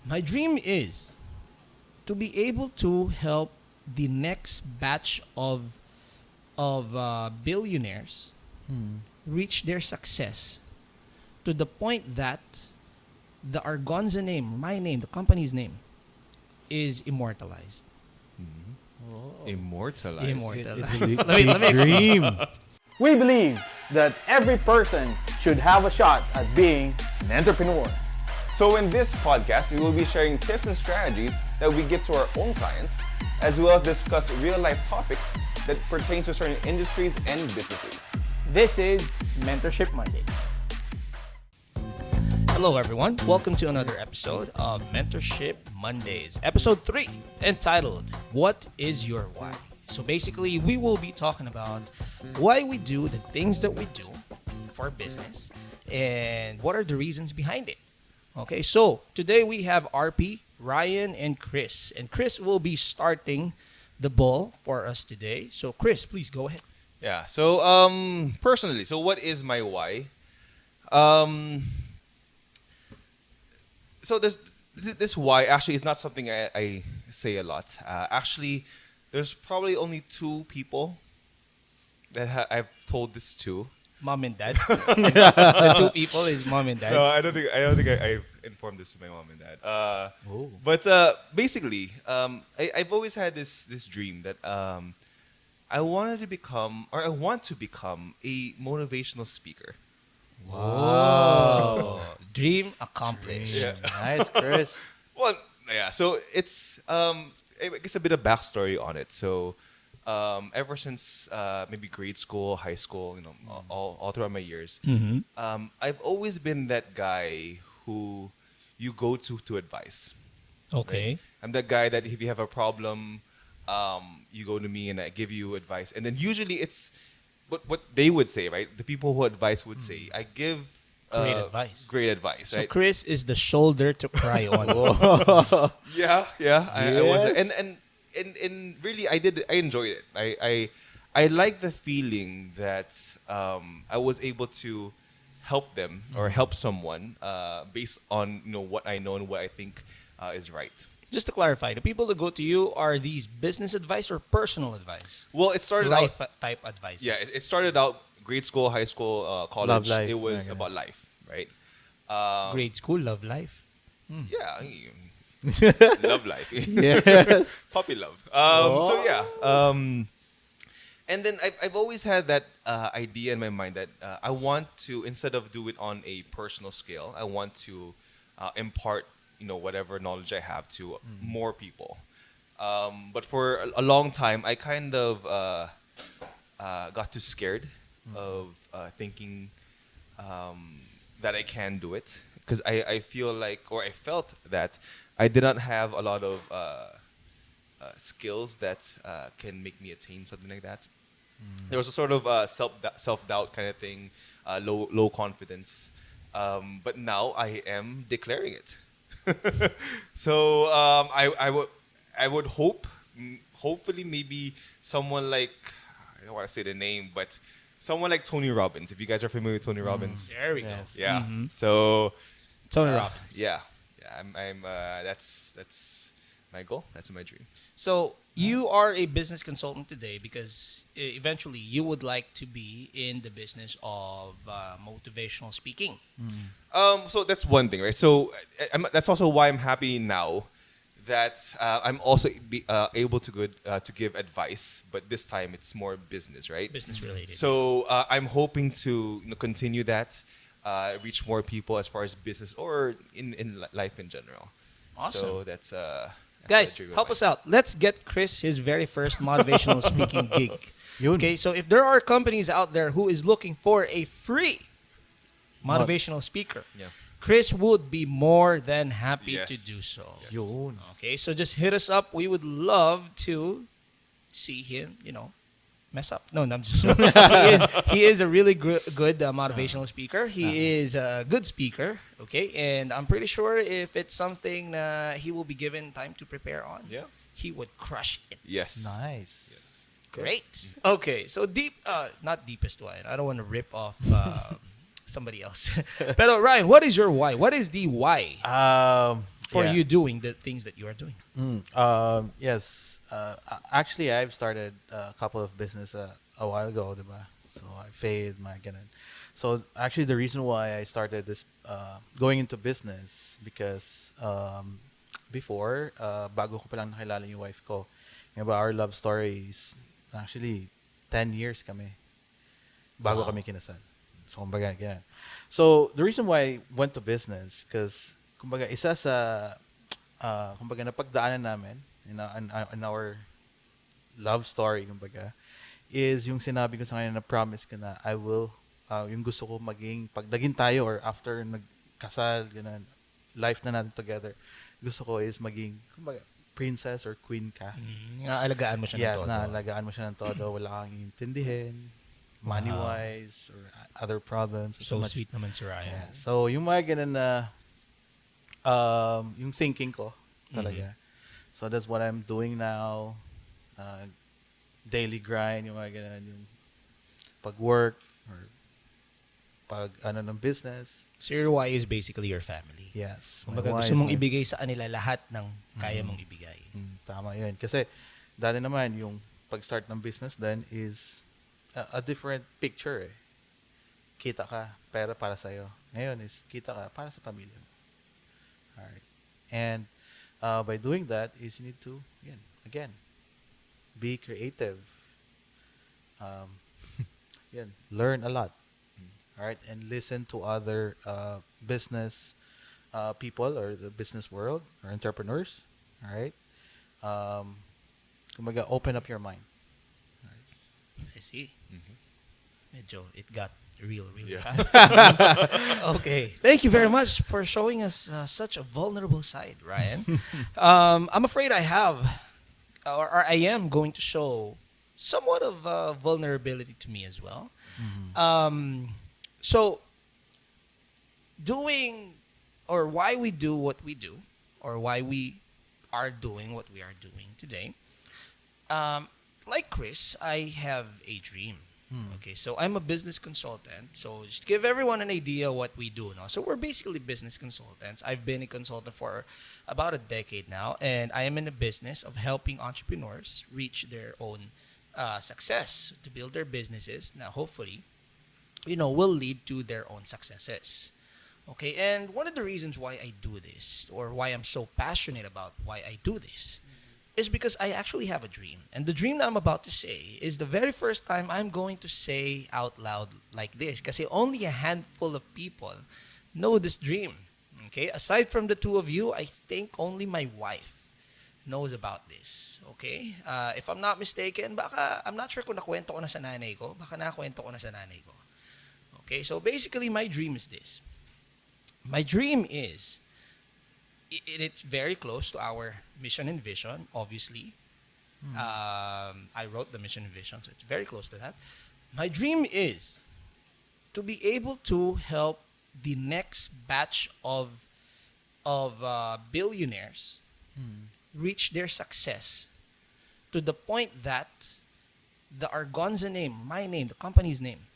My dream is to be able to help the next batch of billionaires reach their success to the point that the Argonza name, my name, the company's name, is immortalized. Immortalized. Immortalized. Let me dream. We believe that every person should have a shot at being an entrepreneur. So in this podcast, we will be sharing tips and strategies that we give to our own clients, as well as discuss real-life topics that pertain to certain industries and businesses. This is Mentorship Monday. Hello, everyone. Welcome to another episode of Mentorship Mondays, episode 3, entitled "What is Your Why?" So basically, we will be talking about why we do the things that we do for business and what are the reasons behind it. Okay, so today we have RP, Ryan, and Chris. And Chris will be starting the ball for us today. So Chris, please go ahead. Yeah. So personally, so what is my why? So this why actually is not something I say a lot. Actually, there's probably only 2 people that I've told this to. Mom and dad. The 2 people is mom and dad. No, I don't think I've informed this to my mom and dad. But basically, I've always had this dream that I want to become a motivational speaker. Whoa. Dream accomplished. Yeah. Nice, Chris. Well, yeah. So it's I guess a bit of backstory on it. So ever since maybe grade school, high school, all throughout my years, I've always been that guy who you go to advice. Okay. Right? I'm that guy that if you have a problem, you go to me and I give you advice. And then usually it's what they would say, right? The people who advise would say, I give Great advice. Great advice, So right? Chris is the shoulder to cry on. Yeah. I was, Yes. and really, I enjoyed it. I like the feeling that I was able to help them or help someone based on what I know and what I think is right. Just to clarify, the people that go to you are these business advice or personal advice? Well, it started Life out. type advice. Yeah, it started out grade school, high school, college. Love life. It was Okay. about life, right? Grade school, love life. Yeah, love life. Yes. Puppy love. So yeah. And then I've always had that idea in my mind that I want to, instead of do it on a personal scale, I want to impart whatever knowledge I have to more people. But for a long time, I kind of got too scared of thinking that I can do it, because I feel like, or I felt that I did not have a lot of skills that can make me attain something like that. There was a sort of self-doubt kind of thing, low confidence. But now I am declaring it. So I would hopefully maybe someone like, I don't want to say the name, but someone like Tony Robbins. If you guys are familiar with Tony Robbins, There we go. Yes. yeah. So Tony Robbins. yeah. I'm that's my goal. That's my dream. So you are a business consultant today because eventually you would like to be in the business of motivational speaking. So that's one thing, right? So that's also why I'm happy now that I'm also able to give advice, but this time it's more business, right? Business related. So I'm hoping to continue that, reach more people as far as business or in life in general. Awesome. So that's Guys, help us out. Let's get Chris his very first motivational speaking gig. Yun. Okay, so if there are companies out there who is looking for a free motivational speaker, Yeah. Chris would be more than happy Yes. to do so. Yes. Yun. Okay, so just hit us up. We would love to see him, mess up. No, I'm just he is a really good motivational speaker. He is a good speaker, okay? And I'm pretty sure if it's something he will be given time to prepare on, Yeah. he would crush it. Yes. Nice. Yes. Great. Okay, so not deepest one. I don't want to rip off somebody else. But Ryan, what is your why? What is the why? for Yeah. you doing the things that you are doing? Yes. Actually, I've started a couple of business a while ago, diba? So I failed my ganun. So actually, the reason why I started this going into business because before bago ko pa lang nakilala yung wife ko, yung ba our love story is actually 10 years kami bago Wow. kami kinasal. So kumbaga ganyan. So the reason why I went to business because kumbaga isa sa kumbaga napagdaanan namin in our love story kumbaga is yung sinabi ko sa kanya na promise ko na I will yung gusto ko maging pag naging tayo or after nagkasal ganun life na natin together gusto ko is maging kumbaga princess or queen ka. Alagaan mo siya ng Yes, todo. na alagaan mo siya ng todo, wala kang intindihin, money-wise, or other problems. So much. sweet naman si Ryan. Yeah. So, yung mga ganun na, yung thinking ko talaga. So, that's what I'm doing now. Daily grind, yung mga ganun, yung pag-work, or pag, ng business. So your why is basically your family. Yes. my Kumbaga wife, gusto mong my- ibigay sa kanila lahat ng kaya mong ibigay. Tama yun. Kasi, dati naman, yung pag-start ng business then is a different picture eh. Kita ka, pera para sa'yo. Ngayon is kita ka para sa pamilya mo. Alright. And by doing that is you need to, again, be creative. Learn a lot. Alright. And listen to other business people or the business world or entrepreneurs. Alright. Kumaga, open up your mind. I see. Mm-hmm. Medyo, it got real Yeah. fast. Okay. Thank you very much for showing us such a vulnerable side, Ryan. I'm afraid I have, or I am going to show somewhat of vulnerability to me as well. So, doing, or why we do what we do, or why we are doing what we are doing today. Like Chris, I have a dream. Okay, so I'm a business consultant. So just to give everyone an idea what we do. No? So we're basically business consultants. I've been a consultant for about a decade now, and I am in the business of helping entrepreneurs reach their own success to build their businesses. Now, hopefully, will lead to their own successes. Okay, and one of the reasons why I do this, or why I'm so passionate about why I do this, is because I actually have a dream. And the dream that I'm about to say is the very first time I'm going to say out loud like this. Kasi only a handful of people know this dream. Okay? Aside from the two of you, I think only my wife knows about this. Okay? If I'm not mistaken, baka, I'm not sure kung nakwento ko na sa nanay ko. Baka nakwento ko na sa nanay ko. Okay? So basically, my dream is this. My dream is, it's very close to our mission and vision, obviously. I wrote the mission and vision, so it's very close to that. My dream is to be able to help the next batch of billionaires reach their success to the point that the Argonza name, my name, the company's name,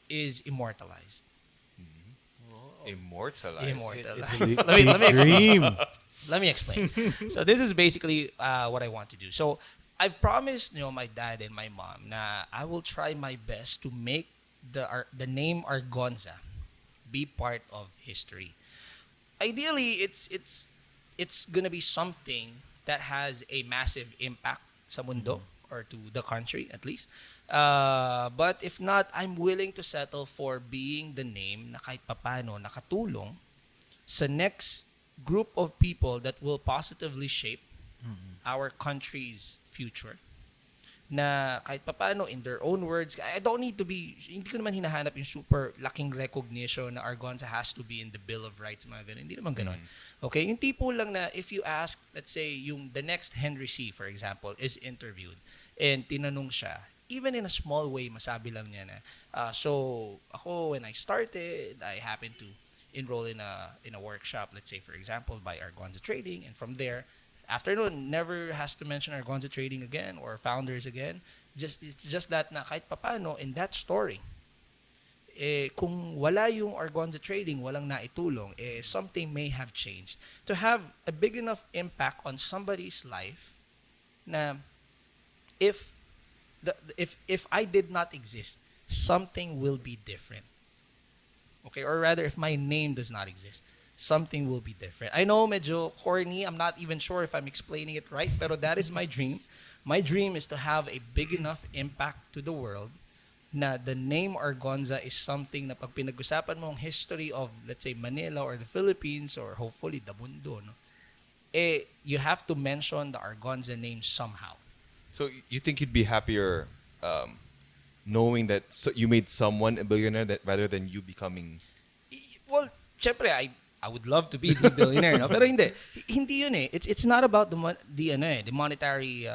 is immortalized. Immortalized. It's a Let me explain. dream. Let me explain. So this is basically what I want to do. So I've promised, my dad and my mom, na I will try my best to make the name Argonza be part of history. Ideally, it's gonna be something that has a massive impact sa mundo or to the country at least. But if not, I'm willing to settle for being the name na kahit papano nakatulong sa next group of people that will positively shape our country's future. Na kahit papano, in their own words, I don't need to be, hindi ko naman hinahanap yung super laking recognition na Argonza has to be in the Bill of Rights, mga ganun. Hindi naman ganun. Okay? Yung tipo lang na if you ask, let's say, the next Henry C., for example, is interviewed and tinanong siya, even in a small way, masabi lang niya na, so, ako, when I started, I happened to enroll in a workshop, let's say, for example, by Argonza Trading, and from there, after noon, never has to mention Argonza Trading again or founders again. It's just that na kahit papano, in that story, kung wala yung Argonza trading, walang naitulong, something may have changed. To have a big enough impact on somebody's life na if I did not exist, something will be different. Okay, or rather, if my name does not exist, something will be different. I know medyo corny. I'm not even sure if I'm explaining it right, pero that is my dream. My dream is to have a big enough impact to the world na the name Argonza is something na pag pinag-usapan mo ang history of, let's say, Manila or the Philippines or hopefully the mundo, no? You have to mention the Argonza name somehow. So you think you'd be happier knowing that you made someone a billionaire that rather than you becoming? Well, syempre, I would love to be the billionaire, no? Pero hindi yun eh. It's not about the monetary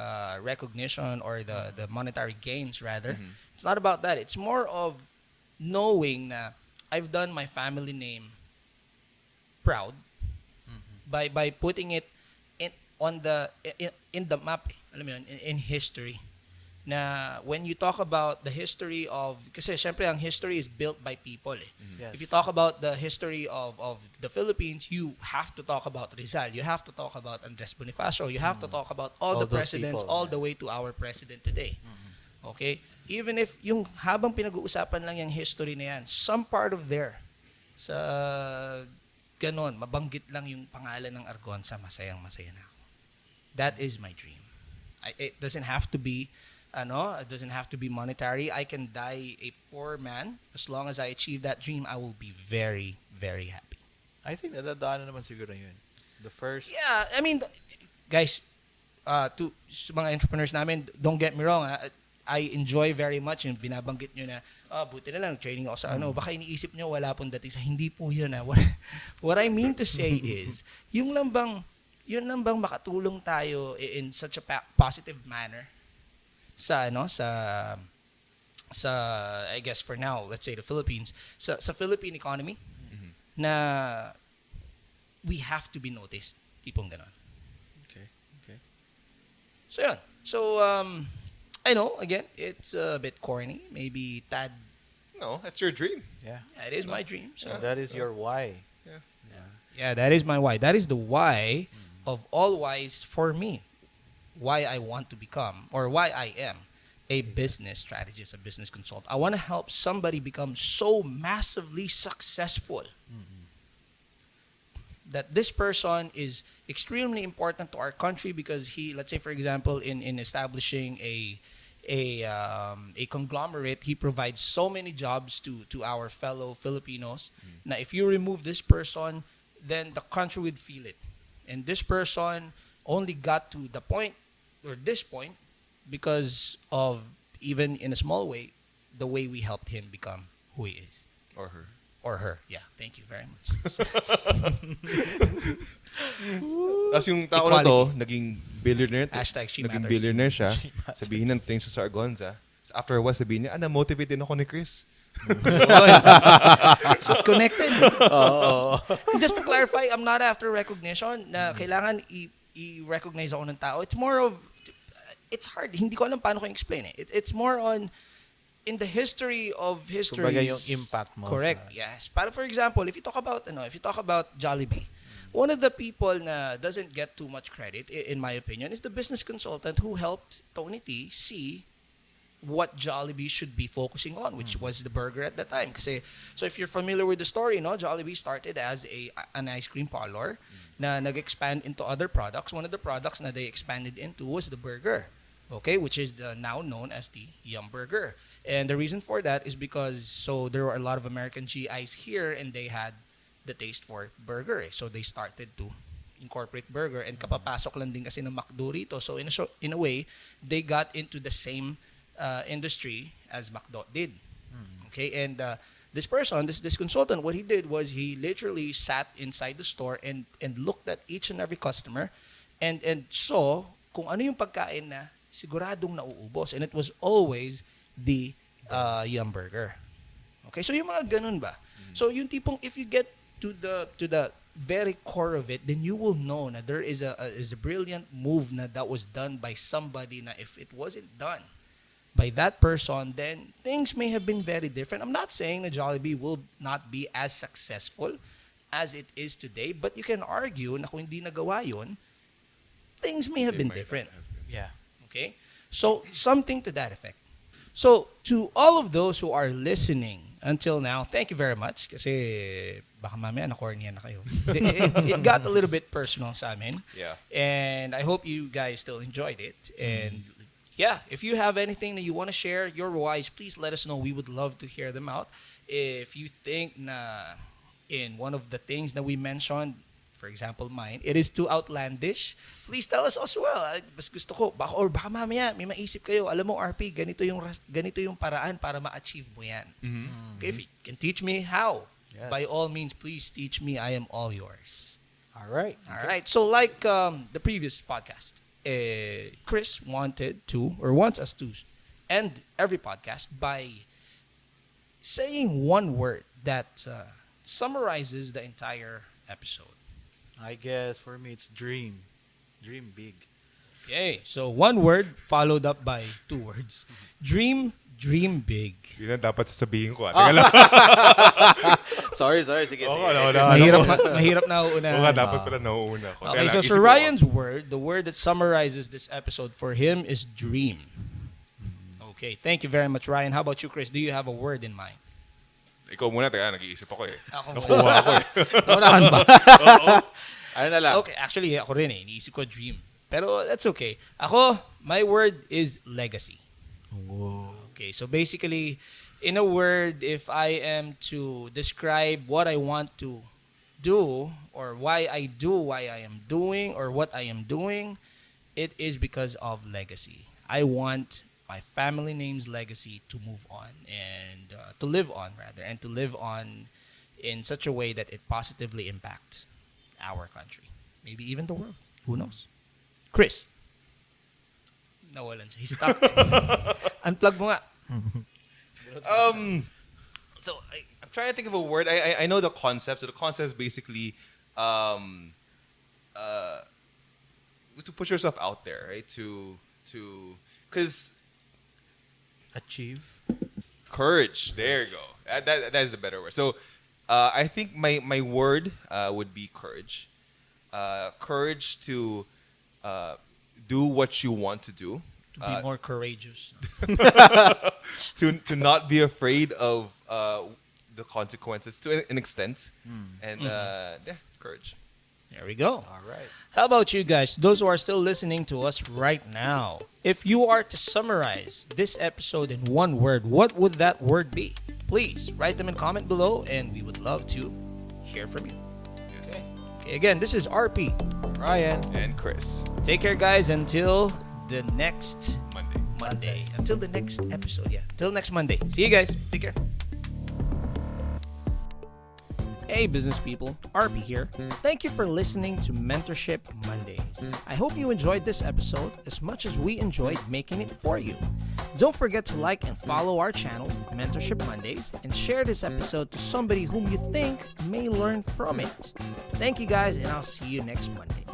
recognition or the monetary gains rather. Mm-hmm. It's not about that. It's more of knowing na I've done my family name proud by putting it in the map, alam mo yun, in history. Na when you talk about the history of, kasi syempre ang history is built by people eh. Yes. If you talk about the history of the Philippines, you have to talk about Rizal, you have to talk about Andres Bonifacio, you have to talk about all the those presidents people, all the way to our president today. Okay? Even if yung habang pinag-uusapan lang yung history na yan, some part of there sa ganon, mabanggit lang yung pangalan ng Argonza, masayang-masaya na ako. That is my dream. It doesn't have to be it doesn't have to be monetary. I can die a poor man. As long as I achieve that dream, I will be very, very happy. I think nadadaanan naman siguro yun. The first... Yeah, I mean, guys, to sa mga entrepreneurs namin, don't get me wrong, I enjoy very much yung binabanggit nyo na, buti na lang, training ako sa baka iniisip nyo, wala pong dating sa, hindi po yun. What I mean to say is, yun lang bang makatulong tayo in such a positive manner sa I guess for now, let's say the Philippines, sa Philippine economy, na we have to be noticed. Tipong ganon. Okay. So yun. So I know, again, it's a bit corny, maybe tad. No, that's your dream. Yeah. Yeah, it is my dream. So And that is your why. yeah, that is my why. That is the why of all whys for me. Why I want to become, or why I am a business strategist, a business consultant. I want to help somebody become so massively successful that this person is extremely important to our country because he, let's say for example, in establishing a conglomerate, he provides so many jobs to our fellow Filipinos. Now, if you remove this person, then the country would feel it. And this person only got to the point, or this point, because of, even in a small way, the way we helped him become who he is. Or her. Or her. Yeah, thank you very much. Tapos yung tao na to, naging billionaire. Hashtag she naging matters. billionaire siya. Sabihin ng train siya sa Argonza. After a while, sabihin niya, na-motivate din ako ni Chris. So connected. Just to clarify, I'm not after recognition na kailangan i-recognize ako ng tao. It's more of, it's hard. Hindi ko alam paano ko explain it. It's more on, in the history of histories. Kumbaga yung impact mo. Correct. Yes. Para for example, if you talk about Jollibee, one of the people na doesn't get too much credit, in my opinion, is the business consultant who helped Tony T see what Jollibee should be focusing on, which was the burger at that time. Kasi, so if you're familiar with the story, no, Jollibee started as an ice cream parlor na nag-expand into other products. One of the products na they expanded into was the burger, okay, which is now known as the Yum Burger. And the reason for that is because, so there were a lot of American GIs here and they had the taste for burger. So they started to incorporate burger, and kapapasok lang din kasi ng McDo rito. So in a way, they got into the same industry as McDo did. Okay, and this person, this consultant, what he did was he literally sat inside the store and looked at each and every customer and saw kung ano yung pagkain na siguradong nauubos, and it was always the Yum Burger. Okay, so yung mga ganun ba? So yung tipong if you get to the very core of it, then you will know na there is a brilliant move na that was done by somebody na if it wasn't done by that person, then things may have been very different. I'm not saying that Jollibee will not be as successful as it is today, but you can argue na kung hindi nagawa yun, things may have been different. Yeah. Okay? So, something to that effect. So, to all of those who are listening until now, thank you very much. Kasi baka mamaya na-cornea na kayo. It got a little bit personal sa amin. Yeah. And I hope you guys still enjoyed it. And yeah, if you have anything that you want to share, your whys, please let us know. We would love to hear them out. If you think na in one of the things that we mentioned, for example, mine, it is too outlandish, please tell us as well. Mas gusto ko, baka mamaya may maisip kayo, alam mo RP, ganito yung paraan para ma-achieve mo yan. Okay, if you can teach me how, by all means, please teach me. I am all yours. All right. All right. So like the previous podcast, Chris wanted to, or wants us to, end every podcast by saying one word that summarizes the entire episode. I guess for me it's dream. Dream big. Okay, so one word followed up by two words. Dream big. Yun ang dapat sasabihin ko. Teka lang. Sorry. Sige. Mahirap na una. Oo nga, dapat pala nauuna ko. Okay, so Sir Ryan's word, the word that summarizes this episode for him is dream. Okay, thank you very much, Ryan. How about you, Chris? Do you have a word in mind? Ikaw muna, teka, nag-iisip ako eh. Nakuha ako eh. Naunahan ba? Ano na lang? Okay, actually, ako rin eh. Iniisip ko dream. Pero that's okay. Ako, my word is legacy. Whoa. Okay, so basically, in a word, if I am to describe what I want to do, or why I do why I am doing, or what I am doing, it is because of legacy. I want my family name's legacy to move on and to live on, rather, and to live on in such a way that it positively impact our country, maybe even the world. Who knows? Chris. Nawalan siya. He's stuck. Unplug mo nga. So I'm trying to think of a word. I know the concept. So the concept is basically to put yourself out there, right? Because Achieve. courage. There you go. That is a better word. So I think my word would be courage. Courage to do what you want to do. To be more courageous. to not be afraid of the consequences to an extent. And yeah, courage. There we go. All right. How about you guys, those who are still listening to us right now? If you are to summarize this episode in one word, what would that word be? Please write them in comment below and we would love to hear from you. Yes. Okay, again, this is RP. Ryan. And Chris. Take care, guys, until the next Monday. Until the next episode. Yeah, until next Monday. See you guys. Take care. Hey business people, RP here. Thank you for listening to Mentorship Mondays. I hope you enjoyed this episode as much as we enjoyed making it for you. Don't forget to like and follow our channel, Mentorship Mondays, and share this episode to somebody whom you think may learn from it. Thank you guys, and I'll see you next Monday.